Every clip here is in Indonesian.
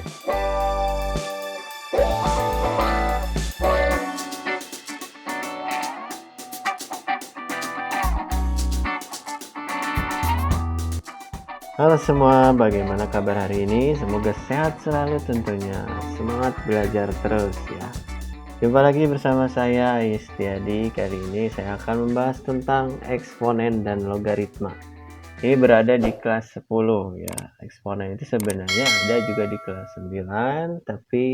Halo semua, bagaimana kabar hari ini? Semoga sehat selalu tentunya. Semangat belajar terus ya. Jumpa lagi bersama saya Istiadi. Kali ini saya akan membahas tentang eksponen dan logaritma. Ini berada di kelas 10 ya. Eksponen itu sebenarnya ada juga di kelas 9, tapi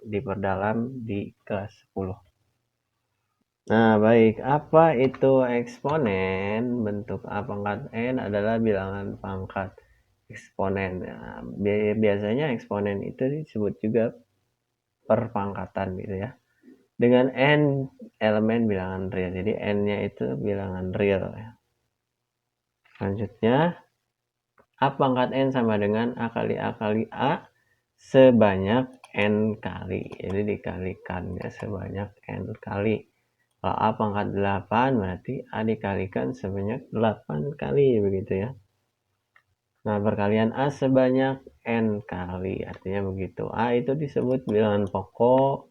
diperdalam di kelas 10. Nah, baik. Apa itu eksponen? Bentuk A pangkat N adalah bilangan pangkat eksponen. Nah, biasanya eksponen itu disebut juga perpangkatan gitu ya. Dengan N elemen bilangan real. Jadi N-nya itu bilangan real ya. Selanjutnya, A pangkat N sama dengan A kali A sebanyak N kali. Jadi dikalikannya sebanyak N kali. Kalau A pangkat 8 berarti A dikalikan sebanyak 8 kali begitu ya. Nah, perkalian A sebanyak N kali, artinya begitu. A itu disebut bilangan pokok,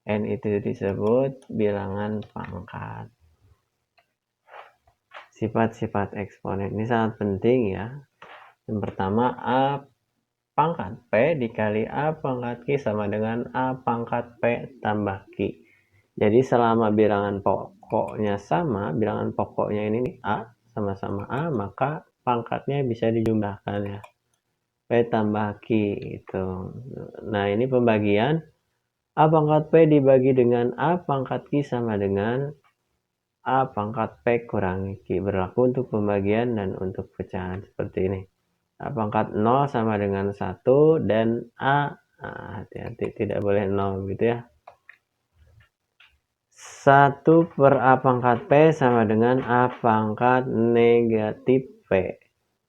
N itu disebut bilangan pangkat. Sifat-sifat eksponen ini sangat penting ya. Yang pertama, A pangkat P dikali A pangkat Q sama dengan A pangkat P tambah Q. Jadi selama bilangan pokoknya sama, bilangan pokoknya ini A sama-sama A, maka pangkatnya bisa dijumlahkan ya. P tambah Q itu. Nah, ini pembagian A pangkat P dibagi dengan A pangkat Q sama dengan A pangkat P kurangi Q. Berlaku untuk pembagian dan untuk pecahan seperti ini. A pangkat 0 sama dengan 1 dan A, hati-hati tidak boleh 0 gitu ya. 1 per A pangkat P sama dengan A pangkat negatif P.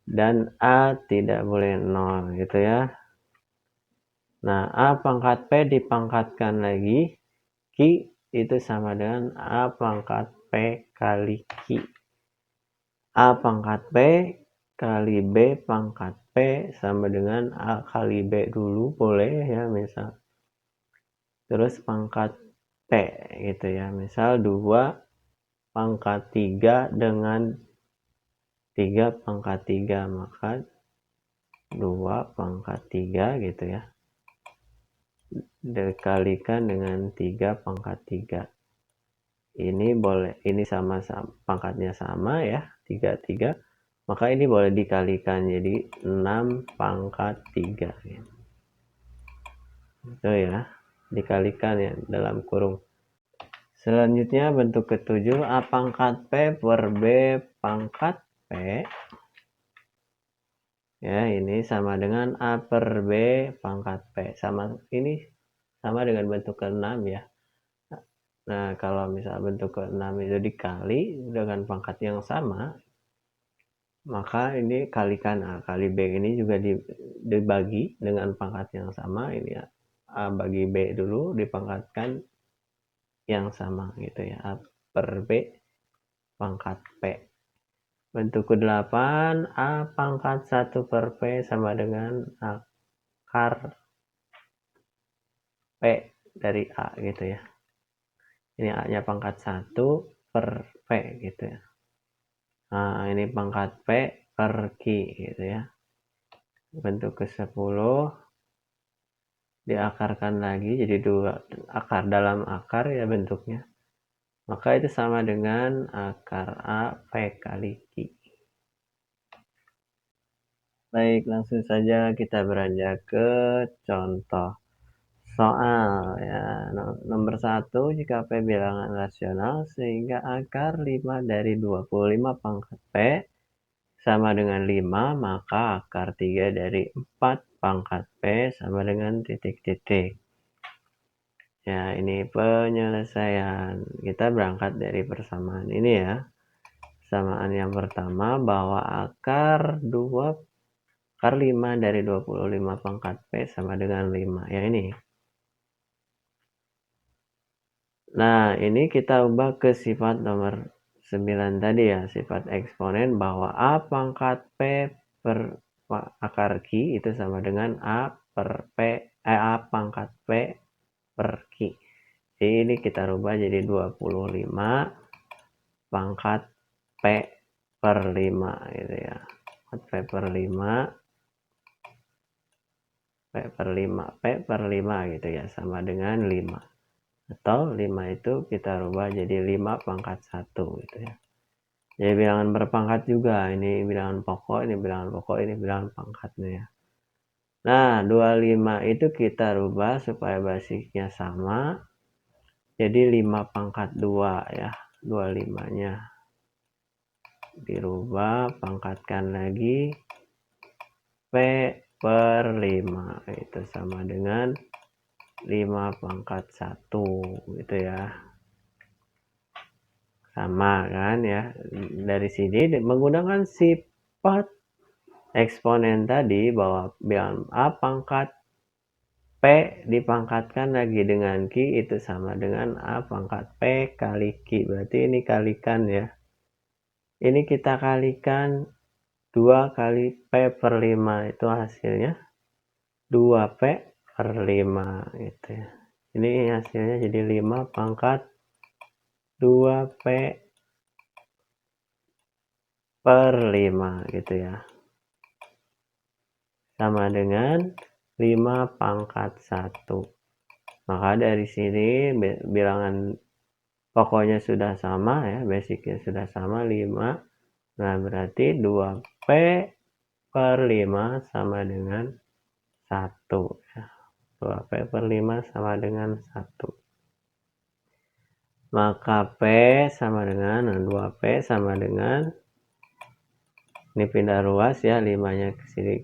Dan A tidak boleh 0 gitu ya. Nah, A pangkat P dipangkatkan lagi, Q itu sama dengan A pangkat P kali Q. A pangkat P kali B pangkat P sama dengan A kali B dulu, boleh ya misal. Terus pangkat P gitu ya, misal 2 pangkat 3 dengan 3 pangkat 3, maka 2 pangkat 3 gitu ya, dikalikan dengan 3 pangkat 3. Ini boleh, ini sama-sama pangkatnya sama ya, 3, maka ini boleh dikalikan jadi 6 pangkat 3 gitu. Itu ya, dikalikan ya dalam kurung. Selanjutnya bentuk ketujuh, A pangkat P per B pangkat P. Ya, ini sama dengan A per B pangkat P. Ini sama dengan bentuk ke-6 ya. Nah, kalau misal bentuk ke-6 itu dikali dengan pangkat yang sama, maka ini kalikan A kali B, ini juga dibagi dengan pangkat yang sama. Ini ya, A bagi B dulu dipangkatkan yang sama gitu ya, A per B pangkat P. Bentuk ke-8, A pangkat 1 per P sama dengan akar P dari A gitu ya. Ini A-nya pangkat 1 per P gitu ya. Nah, ini pangkat P per Q gitu ya. Bentuk ke-10 diakarkan lagi jadi 2 akar dalam akar ya bentuknya. Maka itu sama dengan akar A P kali Q. Baik, langsung saja kita beranjak ke contoh soal ya. Nomor 1, jika P bilangan rasional sehingga akar 5 dari 25 pangkat P sama dengan 5, maka akar 3 dari 4 pangkat P sama dengan titik-titik. Ya, ini penyelesaian. Kita berangkat dari persamaan ini ya. Persamaan yang pertama bahwa akar 5 dari 25 pangkat P sama dengan 5. Ya, ini. Nah, ini kita ubah ke sifat nomor 9 tadi ya, sifat eksponen bahwa A pangkat P per akar Q itu sama dengan A per P, kita rubah jadi 25 pangkat P per 5 gitu ya. P per 5 gitu ya, sama dengan 5. Atau 5 itu kita rubah jadi 5 pangkat 1 gitu ya. Jadi bilangan berpangkat juga, ini bilangan pokok, ini bilangan pokok, ini bilangan pangkatnya ya. Nah, 25 itu kita rubah supaya basisnya sama. Jadi 5 pangkat 2 ya, 25-nya. Dirubah, pangkatkan lagi. P per 5 itu sama dengan 5 pangkat 1 gitu ya. Sama kan ya. Dari sini menggunakan sifat eksponen tadi bahwa bilangan A pangkat P dipangkatkan lagi dengan Q itu sama dengan A pangkat P kali Q. Berarti ini kalikan ya. Ini kita kalikan 2 kali P per 5 itu hasilnya 2P per 5 gitu ya. Ini hasilnya jadi 5 pangkat 2P per 5 gitu ya. Sama dengan 5 pangkat 1. Maka dari sini bilangan pokoknya sudah sama ya, basicnya sudah sama 5. Nah, berarti 2P per 5 sama dengan 1 ya. 2P per 5 sama dengan 1. Maka P sama dengan 2P sama dengan, ini pindah ruas ya, 5-nya ke sini,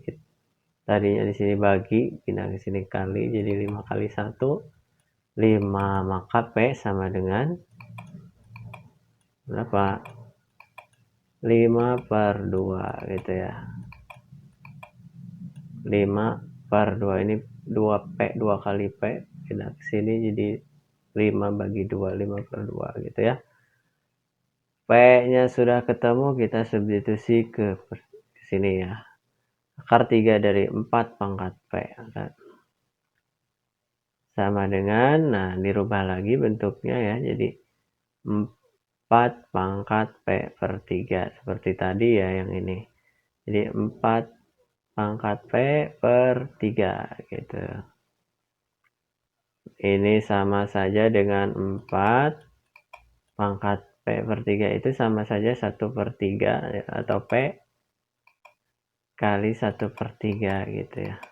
tadinya di sini bagi, pindah ke sini kali, jadi 5 kali 1 5. Maka P sama dengan berapa? 5 per 2 gitu ya. 5 per 2 ini 2P, 2 kali P, pindah ke sini jadi 5 bagi 2, 5 per 2 gitu ya. P-nya sudah ketemu, kita substitusi ke sini ya. Akar 3 dari 4 pangkat P. Sama dengan, nah dirubah lagi bentuknya ya, jadi 4 pangkat P per 3. Seperti tadi ya yang ini. Jadi 4 pangkat P per 3 gitu. Ini sama saja dengan 4 pangkat P per 3 itu sama saja 1 per 3 atau P kali 1 per 3 gitu ya.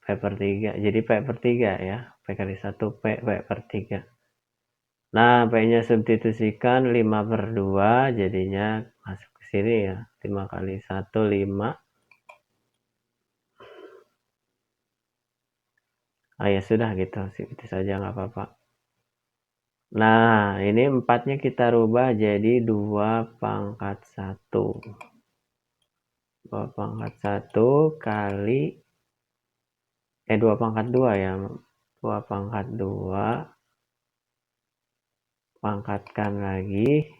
P per 3, jadi P per 3 ya. P kali 1 P per 3. Nah, P-nya substitusikan 5 per 2, jadinya masuk ke sini ya. 5 kali 1, 5. Ya sudah gitu, itu saja nggak apa-apa. Nah, ini 4-nya kita rubah jadi 2 pangkat 1. 2 pangkat 1 kali 2 pangkat 2 ya. 2 pangkat 2 pangkatkan lagi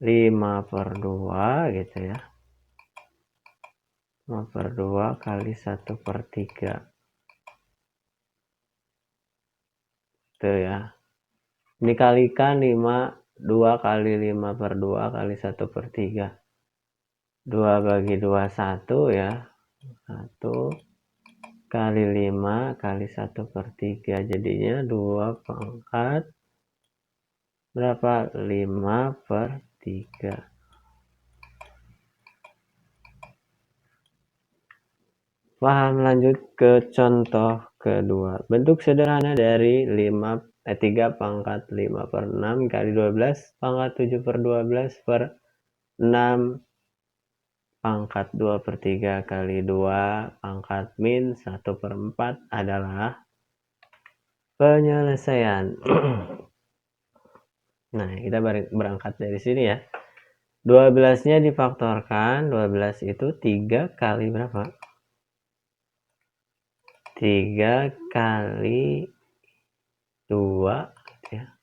5 per 2 gitu ya. 5 per 2 kali 1 per 3. Itu ya. Ini kalikan 5, 2 kali 5 per 2 kali 1 per 3. 2 bagi 2, 1 ya. 1 kali 5 kali 1 per 3. Jadinya 2 pangkat berapa? 5 per 3. Paham, lanjut ke contoh kedua. Bentuk sederhana dari 3 pangkat 5 per 6 kali 12 pangkat 7 per 12 per 6 pangkat 2 per 3 kali 2 pangkat min 1 per 4 adalah penyelesaian. Nah, kita berangkat dari sini ya. 12-nya difaktorkan, 12 itu 3 kali berapa? 3 kali 2 ya.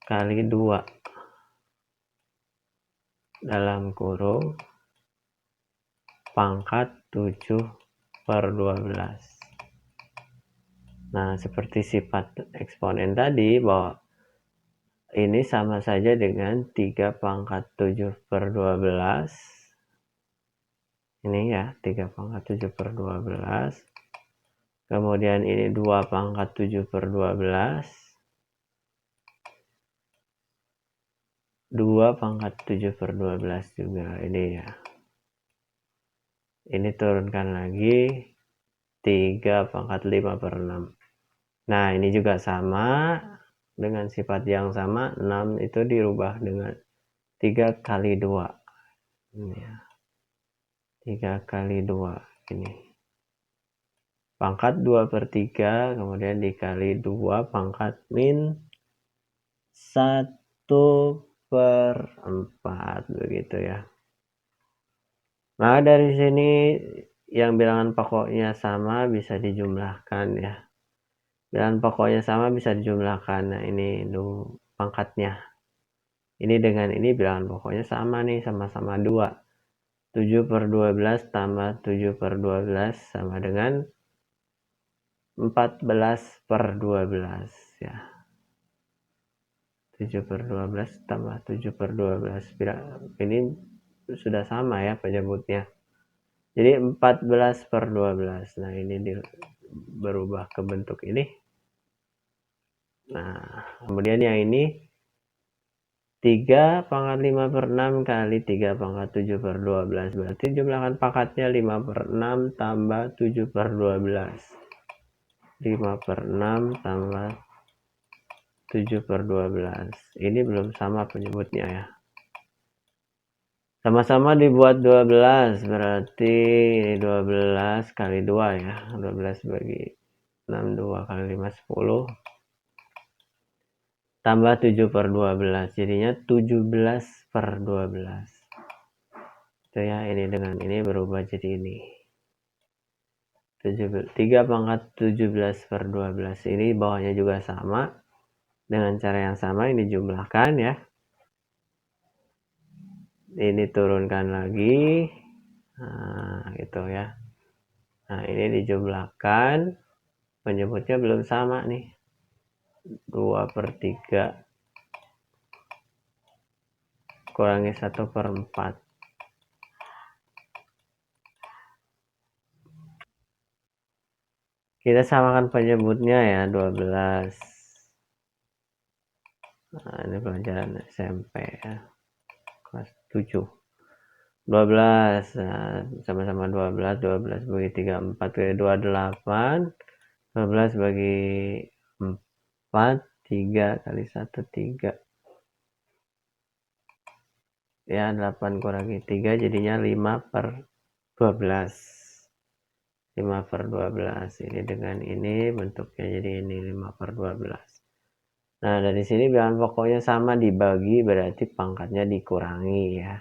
Kali 2 dalam kurung pangkat 7 per 12. Nah, seperti sifat eksponen tadi, bahwa ini sama saja dengan 3 pangkat 7 per 12. Ini ya, 3 pangkat 7 per 12. Kemudian ini 2 pangkat 7 per 12. 2 pangkat 7 per 12 juga ini ya. Ini turunkan lagi 3 pangkat 5 per 6. Nah, ini juga sama dengan sifat yang sama. 6 itu dirubah dengan 3 kali 2. Ini ya. 3 kali 2 ini. Pangkat 2 per 3 kemudian dikali 2 pangkat min 1 per 4 begitu ya. Nah, dari sini yang bilangan pokoknya sama bisa dijumlahkan ya. Bilangan pokoknya sama bisa dijumlahkan. Nah, ini pangkatnya. Ini dengan ini bilangan pokoknya sama nih, sama-sama 2. 7 per 12 tambah 7 per 12 sama dengan 14 per 12 ya. 7 per 12 tambah 7 per 12. Ini sudah sama ya penyebutnya. Jadi 14 per 12. Nah, ini berubah ke bentuk ini. Nah, kemudian yang ini 3 pangkat 5 per 6 kali 3 pangkat 7 per 12. Berarti jumlahkan pangkatnya 5 per 6 tambah 7 per 12. 5 per 6 tambah 7 per 12. Ini belum sama penyebutnya ya. Sama-sama dibuat 12, berarti ini 12 kali 2 ya. 12 bagi 6, 2 kali 5, 10. Tambah 7 per 12, jadinya 17 per 12. Itu ya, ini dengan ini berubah jadi ini. 3 pangkat 17 per 12. Ini bawahnya juga sama. Dengan cara yang sama ini jumlahkan ya. Ini turunkan lagi. Nah, gitu ya. Nah, ini dijumlahkan. Penyebutnya belum sama nih. 2 per 3 kurangi 1 per 4. Kita samakan penyebutnya ya, 12. Nah, ini pelajaran SMP ya. Kelas 7. 12. Nah, sama-sama 12. 12 bagi 3, 4 kali 2, 8. 12 bagi 4, 3 kali 1, 3. Ya, 8 kurangi 3 jadinya 5 per 12. 5 per 12. Ini dengan ini bentuknya jadi ini 5 per 12. Nah, dari sini bilangan pokoknya sama dibagi berarti pangkatnya dikurangi ya.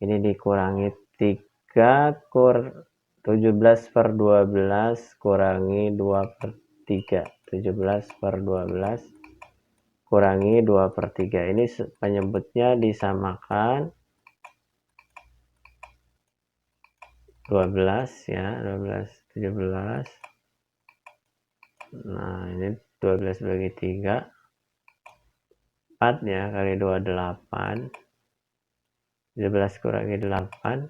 Ini dikurangi 3 17 per 12 kurangi 2 per 3. 17 per 12 kurangi 2 per 3. Ini penyebutnya disamakan 12 ya, 12, 17. Nah, ini 12 bagi 3. 4 ya, kali 2, 8. 17 kurangi 8.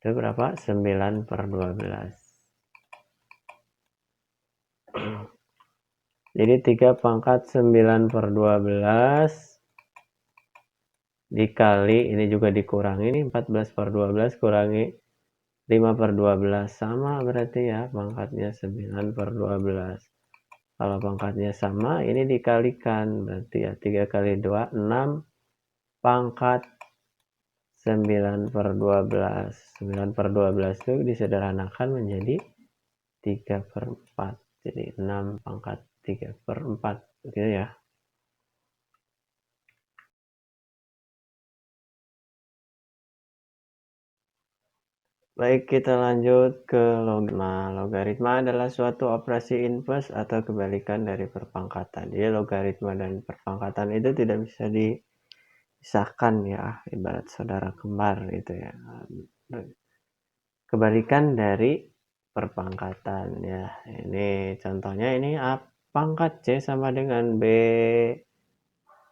Itu berapa? 9 per 12. Jadi 3 pangkat 9 per 12 dikali, ini juga dikurangi nih, 14 per 12 kurangi 5 per 12. Sama berarti ya, pangkatnya 9 per 12. Kalau pangkatnya sama, ini dikalikan. Berarti ya 3 kali 2, 6 pangkat 9 per 12. 9 per 12 itu disederhanakan menjadi 3 per 4. Jadi 6 pangkat 3 per 4. Gitu ya. Baik, kita lanjut ke logaritma. Logaritma adalah suatu operasi inverse atau kebalikan dari perpangkatan. Jadi logaritma dan perpangkatan itu tidak bisa dipisahkan ya, ibarat saudara kembar gitu ya. Kebalikan dari perpangkatan ya. Ini contohnya, ini A pangkat C sama dengan B,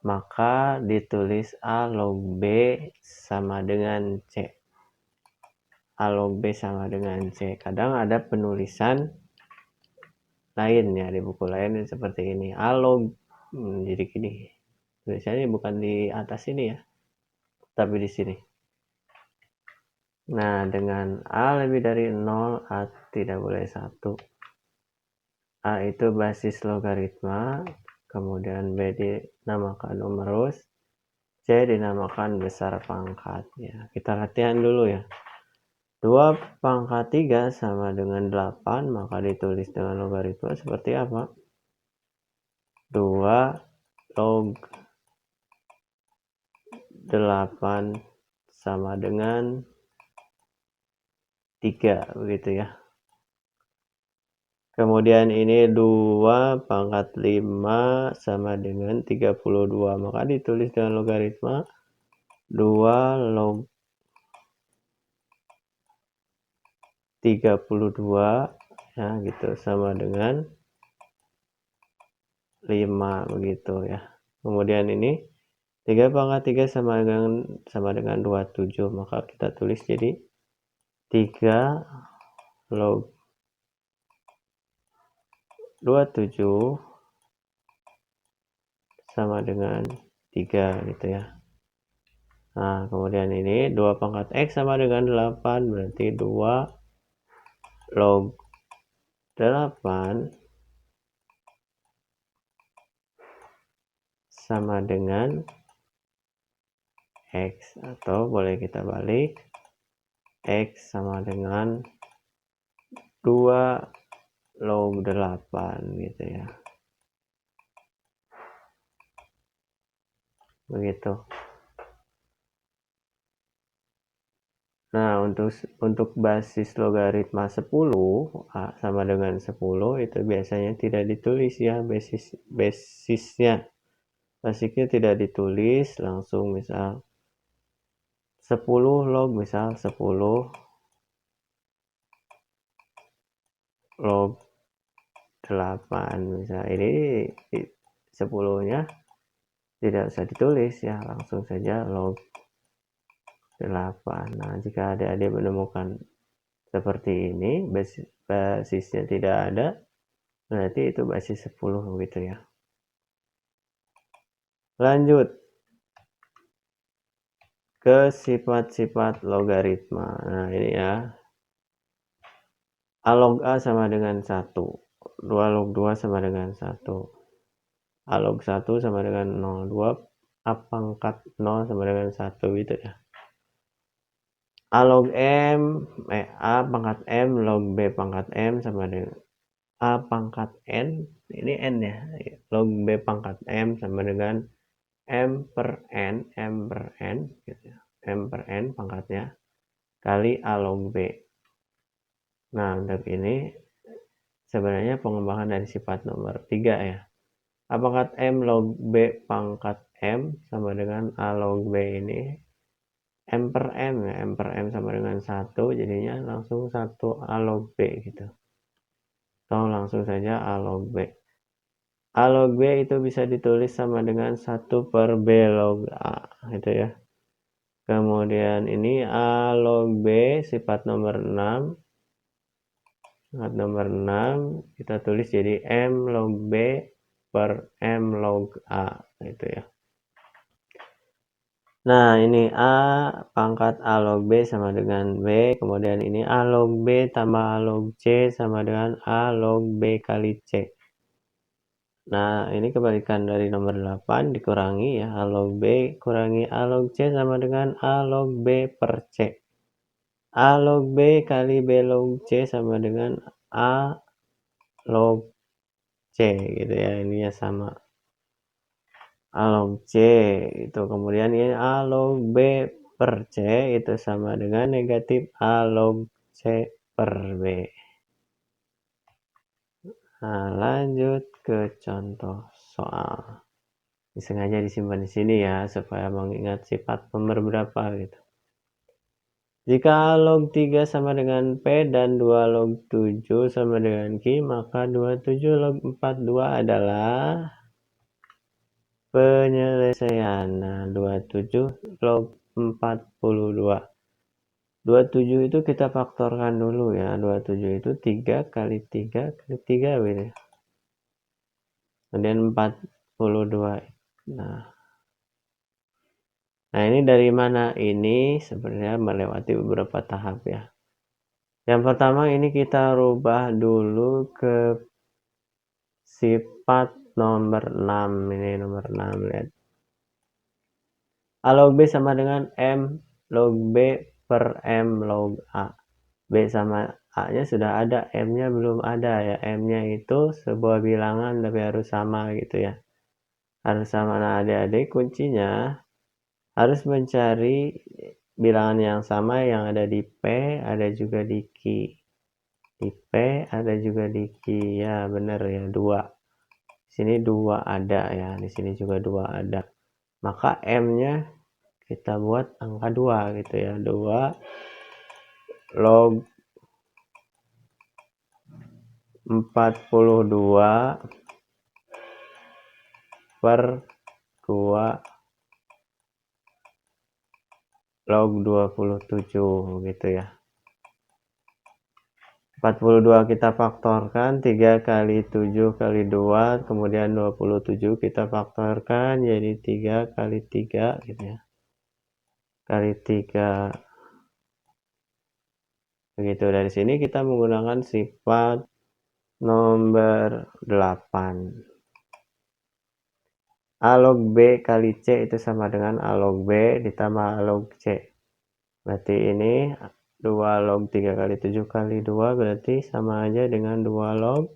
maka ditulis A log B sama dengan C. A log B sama dengan C. Kadang ada penulisan lain ya, di buku lain seperti ini. A log jadi gini. Tulisannya bukan di atas ini ya, tapi di sini. Nah, dengan A lebih dari 0, A tidak boleh 1. A itu basis logaritma, kemudian B dinamakan numerus, C dinamakan besar pangkat. Ya, kita latihan dulu ya. 2 pangkat 3 sama dengan 8, maka ditulis dengan logaritma seperti apa? 2 log 8 sama dengan 3, begitu ya. Kemudian ini 2 pangkat 5 sama dengan 32, maka ditulis dengan logaritma 2 log 32 ya gitu, sama dengan 5, begitu ya. Kemudian ini 3 pangkat 3 sama dengan 27, maka kita tulis jadi 3 log 27 sama dengan 3 gitu ya. Nah, kemudian ini 2 pangkat X sama dengan 8, berarti 2 log 8 sama dengan X, atau boleh kita balik, X sama dengan 2 log 8 gitu ya. Begitu. Nah, untuk basis logaritma 10 A sama dengan 10 itu biasanya tidak ditulis ya, basisnya. Basisnya tidak ditulis, langsung misal 10 log, misal 10 log 8 misal, ini 10-nya tidak usah ditulis ya, langsung saja log 8. Nah, jika adik-adik menemukan seperti ini, basisnya tidak ada, berarti itu basis 10 gitu ya. Lanjut ke sifat-sifat logaritma. Nah, ini ya. A log A sama dengan 1. 2 log 2 sama dengan 1. A log 1 sama dengan 0. 2 A pangkat 0 sama dengan 1 gitu ya. A log M, A pangkat M log B pangkat M sama dengan A pangkat N, ini N ya, log B pangkat M sama dengan M per N gitu ya. M per N pangkatnya kali A log B. Nah, untuk ini sebenarnya pengembangan dari sifat nomor 3 ya. A pangkat M log B pangkat M sama dengan A log B ini M per M ya. M per M sama dengan 1, jadinya langsung 1 A log B gitu. Atau langsung saja A log B. A log B itu bisa ditulis sama dengan 1 per B log A gitu ya. Kemudian ini A log B sifat nomor 6. Sifat nomor 6 kita tulis jadi M log B per M log A gitu ya. Nah, ini A pangkat A log B sama dengan B, kemudian ini A log B tambah A log C sama dengan A log B kali C. Nah, ini kebalikan dari nomor 8, dikurangi ya, A log B kurangi A log C sama dengan A log B per C. A log B kali B log C sama dengan A log C gitu ya, ininya sama. A log C itu, kemudian ini A log B per C itu sama dengan negatif A log C per B. Nah, lanjut ke contoh soal. Sengaja disimpan di sini ya, supaya mengingat sifat nomor berapa gitu. Jika log 3 sama dengan P dan 2 log 7 sama dengan Q, maka 27 log 42 adalah penyelesaian. Nah, 27 log 42. 27 itu kita faktorkan dulu ya. 27 itu 3 kali 3 kali 3 gitu. Kemudian 42. Nah, ini dari mana? Ini sebenarnya melewati beberapa tahap ya. Yang pertama ini kita rubah dulu ke sifat nomor 6. Ini nomor 6, lihat. A log B sama dengan M log B per M log A. B sama A-nya sudah ada, M-nya belum ada ya. M-nya itu sebuah bilangan tapi harus sama gitu ya. Harus sama. Nah, adik-adik kuncinya harus mencari bilangan yang sama yang ada di P, ada juga di Q. Di P ada juga di Q. Ya, benar ya, 2. Sini 2 ada ya, di sini juga 2 ada. Maka M-nya kita buat angka 2 gitu ya. 2 log 42 per 2 log 27 gitu ya. 42 kita faktorkan, 3 kali 7 kali 2, kemudian 27 kita faktorkan jadi 3 kali 3 gitu ya. Kali 3. Begitu, dari sini kita menggunakan sifat nomor 8. A log B kali C itu sama dengan A log B ditambah A log C. Berarti ini 2 log 3 kali 7 kali 2 berarti sama aja dengan 2 log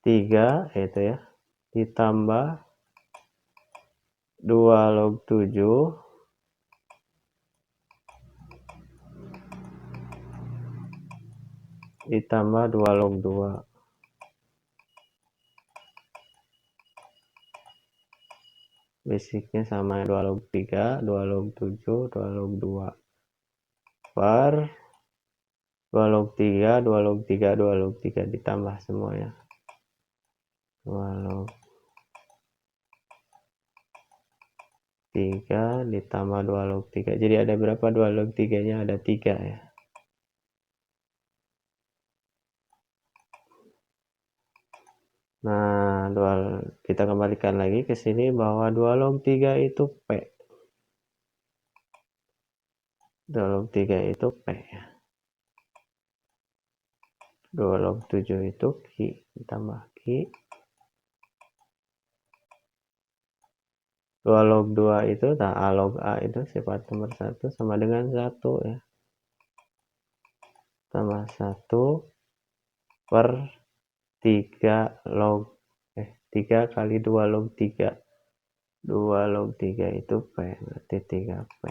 3 itu ya. Ditambah 2 log 7 ditambah 2 log 2. Basicnya sama 2 log 3, 2 log 7, 2 log 2 per 2 log 3, 2 log 3, 2 log 3 ditambah semuanya. 2 log 3 ditambah 2 log 3. Jadi ada berapa 2 log 3-nya? Ada 3 ya. Nah, kita kembalikan lagi ke sini bahwa 2 log 3 itu P. 2 log 3 itu P ya. 2 log 7 itu Q, ditambah Q. 2 log 2 itu, nah A log A itu sifat nomor 1 sama dengan 1 ya. Tambah 1 per 3 log 3 kali 2 log 3. 2 log 3 itu P, berarti 3P.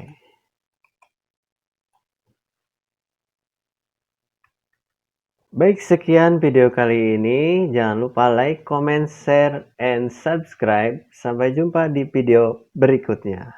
Baik, sekian video kali ini. Jangan lupa like, comment, share, and subscribe. Sampai jumpa di video berikutnya.